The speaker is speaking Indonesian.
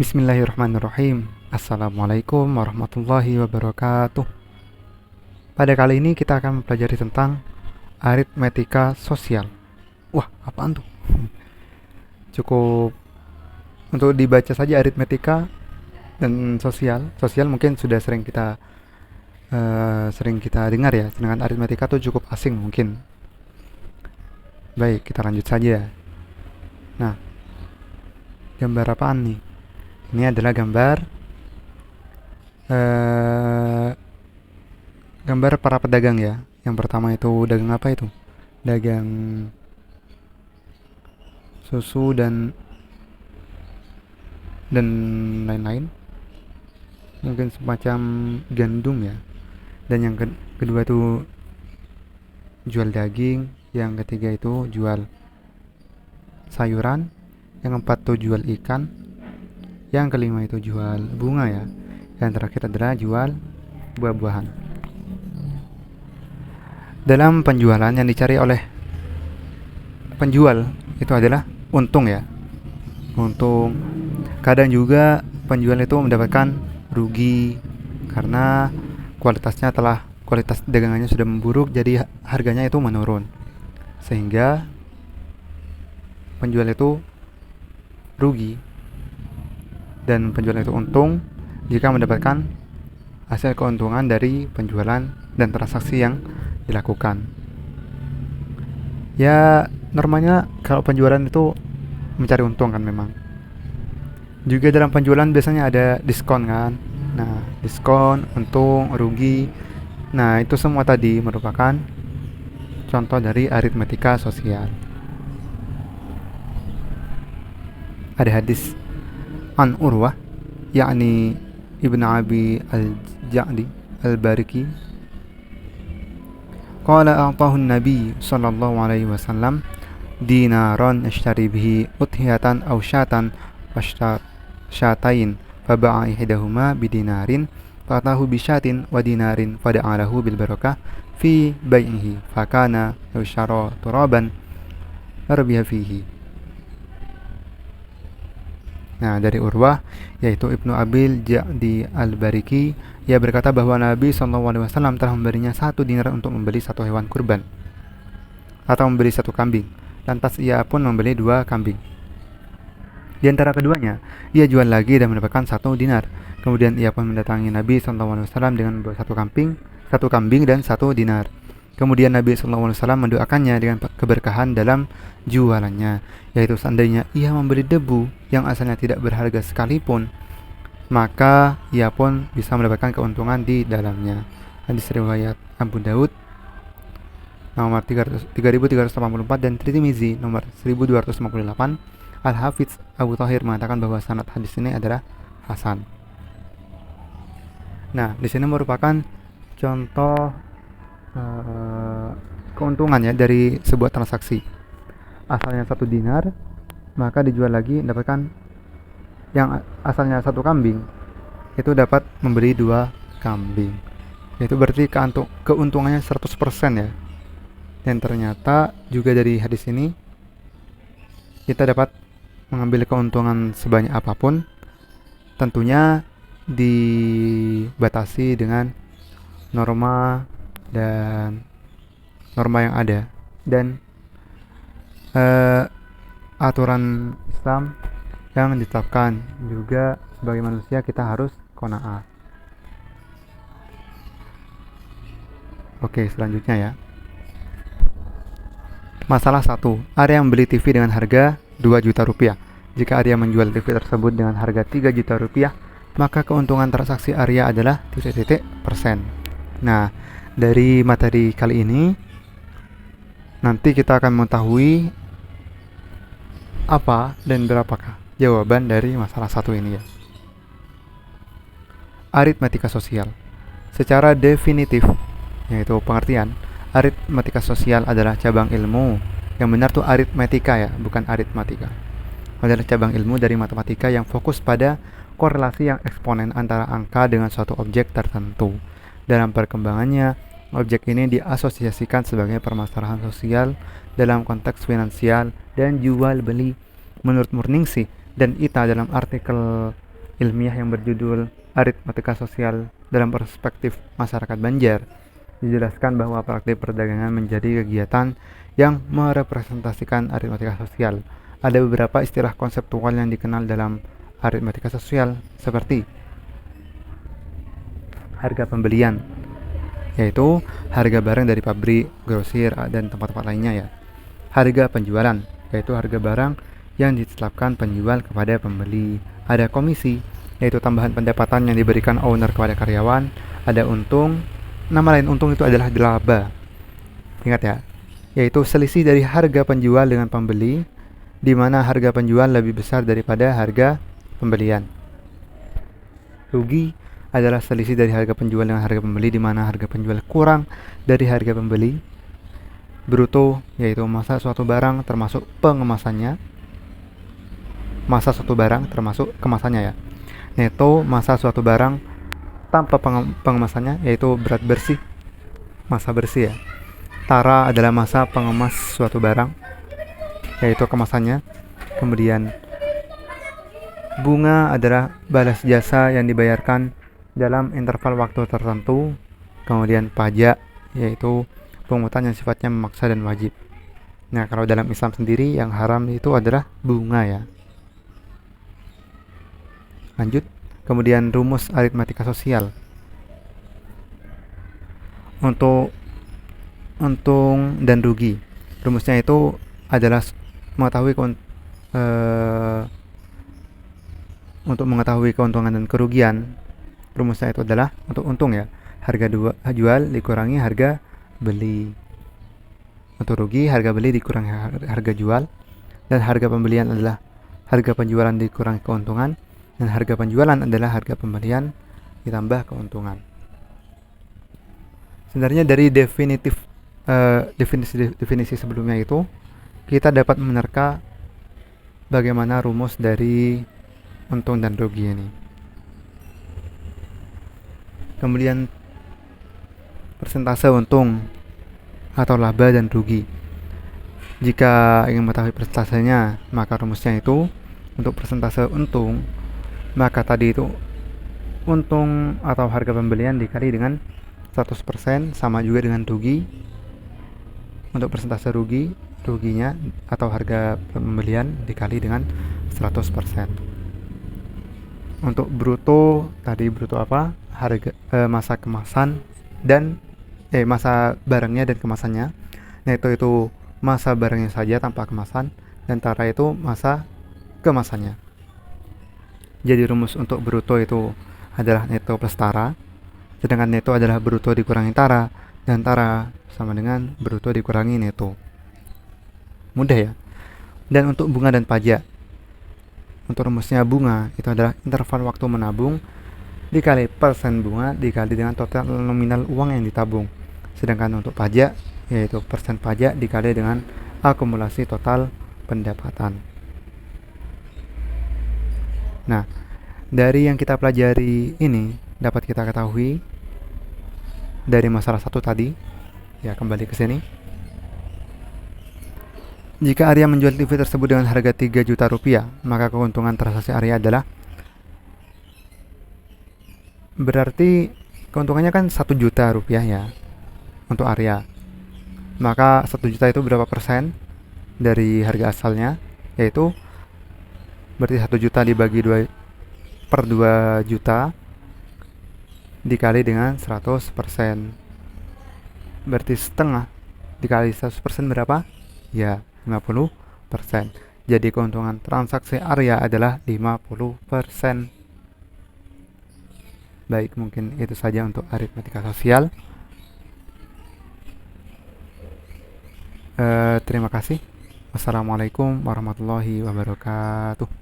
Bismillahirrahmanirrahim. Assalamualaikum warahmatullahi wabarakatuh. Pada kali ini kita akan mempelajari tentang aritmetika sosial. Wah, apaan tuh? Cukup untuk dibaca saja aritmetika dan sosial. Sosial mungkin sudah sering kita dengar ya. Sedangkan aritmetika tuh cukup asing mungkin. Baik, kita lanjut saja. Nah, gambar apaan nih? Ini adalah eh, gambar para pedagang ya. Yang pertama itu dagang apa itu? Dagang susu dan lain-lain. Mungkin semacam gandum ya. Dan yang kedua itu jual daging, yang ketiga itu jual sayuran, yang keempat itu jual ikan, yang kelima itu jual bunga ya. Yang terakhir adalah jual buah-buahan. Dalam penjualan yang dicari oleh penjual itu adalah untung ya. Untung. Kadang juga penjual itu mendapatkan rugi karena kualitas dagangannya sudah memburuk, jadi harganya itu menurun. Sehingga penjual itu rugi dan penjual itu untung jika mendapatkan hasil keuntungan dari penjualan dan transaksi yang dilakukan. Ya, normalnya kalau penjualan itu mencari untung kan memang. Juga dalam penjualan biasanya ada diskon kan. Nah, diskon, untung, rugi. Nah, itu semua tadi merupakan contoh dari aritmetika sosial. Ada hadis an Urwah yakni Ibn Abi al-Ja'di al-Bariki qala a'tahu an-nabi sallallahu alaihi wasallam dinaran ashtari bihi uthiyatan aw syatan syatain faba'a ihdahuma bidinarin fatahu bisyatin wa dinarin fada'alahu bil barakah fi bai'ihi fakana yushara turaban rabiha fihi. Nah, dari Urwah yaitu Ibnu Abil Ja'di Al-Bariki, ia berkata bahwa Nabi SAW telah memberinya 1 dinar untuk membeli 1 hewan kurban atau membeli 1 kambing. Lantas ia pun membeli 2 kambing. Di antara keduanya, ia jual lagi dan mendapatkan 1 dinar. Kemudian ia pun mendatangi Nabi SAW dengan membawa 1 kambing dan 1 dinar. Kemudian Nabi SAW mendoakannya dengan keberkahan dalam jualannya, yaitu seandainya ia membeli debu yang asalnya tidak berharga sekalipun, maka ia pun bisa mendapatkan keuntungan di dalamnya. Hadis riwayat Abu Daud nomor 3384 dan Tirmizi nomor 1258. Al-Hafidz Abu Thahir mengatakan bahwa sanad hadis ini adalah hasan. Nah, di sini merupakan contoh keuntungan ya dari sebuah transaksi. Asalnya 1 dinar, maka dijual lagi mendapatkan yang asalnya 1 kambing itu dapat memberi 2 kambing. Itu berarti keuntungannya 100% ya. Dan ternyata juga dari hadis ini kita dapat mengambil keuntungan sebanyak apapun, tentunya dibatasi dengan norma yang ada dan aturan Islam yang ditetapkan. Juga sebagai manusia kita harus qanaah. Oke, selanjutnya ya. Masalah 1. Arya membeli TV dengan harga 2 juta rupiah. Jika Arya menjual TV tersebut dengan harga 3 juta rupiah, maka keuntungan transaksi Arya adalah titik-titik persen. Nah, dari materi kali ini nanti kita akan mengetahui apa dan berapakah jawaban dari masalah 1 ini ya. Aritmetika sosial. Secara definitif, yaitu pengertian, aritmetika sosial adalah cabang ilmu. Yang benar tuh aritmetika ya, bukan aritmatika. Adalah cabang ilmu dari matematika yang fokus pada korelasi yang eksponen antara angka dengan suatu objek tertentu. Dalam perkembangannya, objek ini diasosiasikan sebagai permasalahan sosial dalam konteks finansial dan jual beli. Menurut Murningsih dan Ita dalam artikel ilmiah yang berjudul Aritmatika Sosial dalam Perspektif Masyarakat Banjar, dijelaskan bahwa praktik perdagangan menjadi kegiatan yang merepresentasikan aritmatika sosial. Ada beberapa istilah konseptual yang dikenal dalam aritmatika sosial seperti harga pembelian, yaitu harga barang dari pabrik, grosir, dan tempat-tempat lainnya ya. Harga penjualan, yaitu harga barang yang ditetapkan penjual kepada pembeli. Ada komisi, yaitu tambahan pendapatan yang diberikan owner kepada karyawan. Ada untung, nama lain untung itu adalah laba. Ingat ya, yaitu selisih dari harga penjual dengan pembeli, di mana harga penjual lebih besar daripada harga pembelian. Rugi adalah selisih dari harga penjual dengan harga pembeli, di mana harga penjual kurang dari harga pembeli. Bruto, yaitu masa suatu barang termasuk pengemasannya. Masa suatu barang termasuk kemasannya ya. Neto, masa suatu barang tanpa pengemasannya, yaitu berat bersih, masa bersih ya. Tara adalah masa pengemas suatu barang, yaitu kemasannya. Kemudian bunga adalah balas jasa yang dibayarkan dalam interval waktu tertentu. Kemudian pajak, yaitu pungutan yang sifatnya memaksa dan wajib. Nah, kalau dalam Islam sendiri yang haram itu adalah bunga ya. Lanjut. Kemudian rumus aritmatika sosial. Untuk untung dan rugi, rumusnya itu adalah mengetahui untuk mengetahui keuntungan dan kerugian. Rumusnya itu adalah untuk untung ya, harga jual dikurangi harga beli. Untuk rugi, harga beli dikurangi harga jual. Dan harga pembelian adalah harga penjualan dikurangi keuntungan. Dan harga penjualan adalah harga pembelian ditambah keuntungan. Sebenarnya dari definisi sebelumnya itu, kita dapat menerka bagaimana rumus dari untung dan rugi ini. Kemudian persentase untung atau laba dan rugi. Jika ingin mengetahui persentasenya, maka rumusnya itu untuk persentase untung, maka tadi itu untung atau harga pembelian dikali dengan 100% sama juga dengan rugi. Untuk persentase ruginya atau harga pembelian dikali dengan 100%. Untuk bruto, tadi bruto apa? Harga masa kemasan dan masa barangnya dan kemasannya. Nah, itu masa barangnya saja tanpa kemasan, dan tara itu masa kemasannya. Jadi rumus untuk bruto itu adalah neto plus tara, sedangkan neto adalah bruto dikurangi tara, dan tara sama dengan bruto dikurangi neto. Mudah ya. Dan untuk bunga dan pajak, untuk rumusnya bunga itu adalah interval waktu menabung dikali persen bunga dikali dengan total nominal uang yang ditabung. Sedangkan untuk pajak, yaitu persen pajak dikali dengan akumulasi total pendapatan. Nah, dari yang kita pelajari ini dapat kita ketahui dari masalah satu tadi, ya kembali ke sini. Jika Arya menjual TV tersebut dengan harga 3 juta rupiah, maka keuntungan transaksi Arya adalah, berarti keuntungannya kan 1 juta rupiah ya untuk Arya. Maka 1 juta itu berapa persen dari harga asalnya, yaitu berarti 1 juta dibagi 2 per 2 juta dikali dengan 100%. Berarti setengah dikali 100% berapa? Ya, 50%. Jadi keuntungan transaksi Arya adalah 50%. Baik, mungkin itu saja untuk aritmatika sosial. Terima kasih. Wassalamualaikum warahmatullahi wabarakatuh.